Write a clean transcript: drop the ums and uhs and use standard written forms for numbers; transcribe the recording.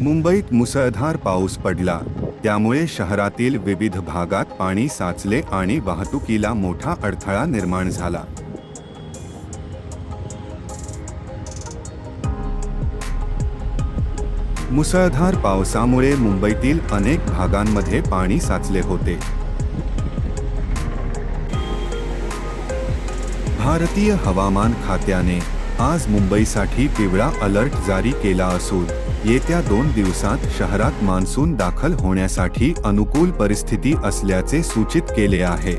मुंबईत मुसळधार पाऊस पडला, त्यामुळे शहरातील विविध भागात पाणी साचले आणि वाहतुकीला मोठा अडथळा निर्माण झाला. मुसळधार पावसामुळे मुंबईतील अनेक भागांमध्ये पाणी साचले होते. भारतीय हवामान खात्याने आज मुंबईसाठी पिवळा अलर्ट जारी केला असून येत्या 2 दिवसात शहरात मान्सून दाखल होण्यासाठी अनुकूल परिस्थिती असल्याचे सूचित केले आहे.